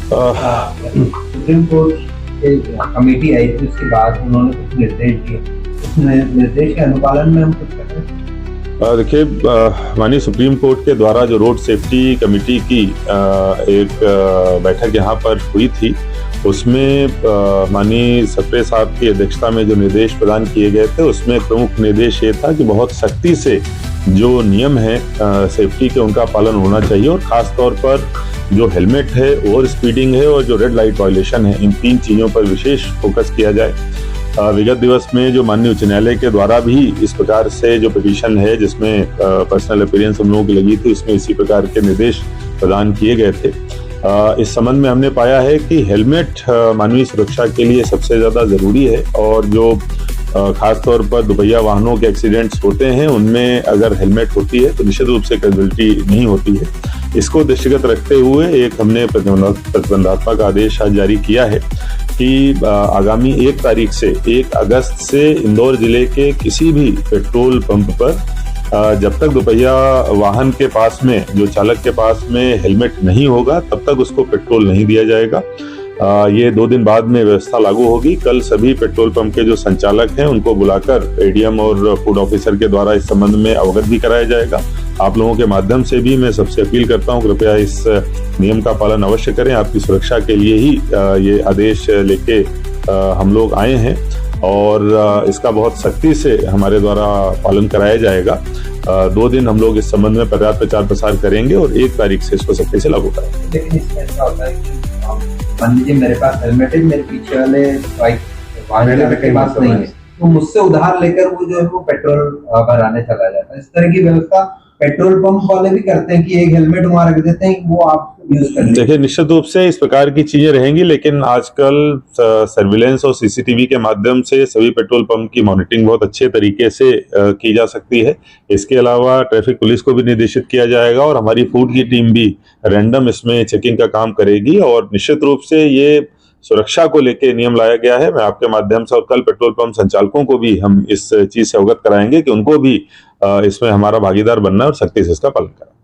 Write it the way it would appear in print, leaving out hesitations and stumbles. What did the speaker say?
Supreme court के committee आई थी, उसके बाद उन्होंने कुछ निर्देश दिए, उस निर्देश के अनुपालन में हम कुछ कर रहे हैं। देखिए, माननीय सुप्रीम कोर्ट के द्वारा जो रोड सेफ्टी कमेटी की एक बैठक यहाँ पर हुई थी, उसमें माननीय सक्रे साहब की अध्यक्षता में जो निर्देश प्रदान किए गए थे, उसमें प्रमुख निर्देश ये था कि बहुत सख्ती से जो नियम है सेफ्टी के, उनका पालन होना चाहिए, और खास तौर पर जो हेलमेट है, ओवर स्पीडिंग है और जो रेड लाइट वायलेशन है, इन 3 चीज़ों पर विशेष फोकस किया जाए। विगत दिवस में जो माननीय उच्च न्यायालय के द्वारा भी इस प्रकार से जो पिटीशन है, जिसमें पर्सनल अपीयरेंस हम लोगों की लगी थी, उसमें इसी प्रकार के निर्देश प्रदान किए गए थे। इस संबंध में हमने पाया है कि हेलमेट मानवीय सुरक्षा के लिए सबसे ज़्यादा ज़रूरी है, और जो खास तौर पर दुपहिया वाहनों के एक्सीडेंट्स होते हैं, उनमें अगर हेलमेट होती है तो निश्चित रूप से कैजुअल्टी नहीं होती है। इसको दृष्टिगत रखते हुए एक हमने प्रतिबंधात्मक आदेश आज जारी किया है कि आगामी 1 तारीख से 1 अगस्त से इंदौर जिले के किसी भी पेट्रोल पंप पर जब तक दुपहिया वाहन के पास में, जो चालक के पास में हेलमेट नहीं होगा, तब तक उसको पेट्रोल नहीं दिया जाएगा। ये 2 दिन बाद में व्यवस्था लागू होगी। कल सभी पेट्रोल पंप के जो संचालक हैं, उनको बुलाकर एडीएम और फूड ऑफिसर के द्वारा इस संबंध में अवगत भी कराया जाएगा। आप लोगों के माध्यम से भी मैं सबसे अपील करता हूं, कृपया इस नियम का पालन अवश्य करें। आपकी सुरक्षा के लिए ही ये आदेश लेके हम लोग आए हैं, और इसका बहुत सख्ती से हमारे द्वारा पालन कराया जाएगा। 2 दिन हम लोग इस संबंध में पर्याप्त प्रचार प्रसार करेंगे और 1 तारीख से इसको सख्ती से लागू करेंगे। लेकिन इसमें ऐसा होता है कि मान लीजिए मेरे पास हेलमेट है, मेरे पीछे वाले बाइक वाहन के पास नहीं है, तो मुझसे उधार लेकर वो जो है वो पेट्रोल भराने चला जाता है। इस तरह की व्यवस्था पेट्रोल पंप वाले भी करते हैं कि एक हेलमेट वहां रख देते हैं, वो आप यूज कर लें। देखिए, निश्चित रूप से इस प्रकार की चीजें रहेंगी, लेकिन आजकल सर्विलेंस और सीसीटीवी के माध्यम से सभी पेट्रोल पंप की मॉनिटरिंग बहुत अच्छे तरीके से की जा सकती है। इसके अलावा ट्रैफिक पुलिस को भी निर्देशित किया जाएगा, और हमारी फूड की टीम भी रैंडम इसमें चेकिंग का काम करेगी, और निश्चित रूप से ये सुरक्षा को लेके नियम लाया गया है। मैं आपके माध्यम से और कल पेट्रोल पंप संचालकों को भी हम इस चीज से अवगत कराएंगे कि उनको भी इसमें हमारा भागीदार बनना है और सख्ती से इसका पालन करना है।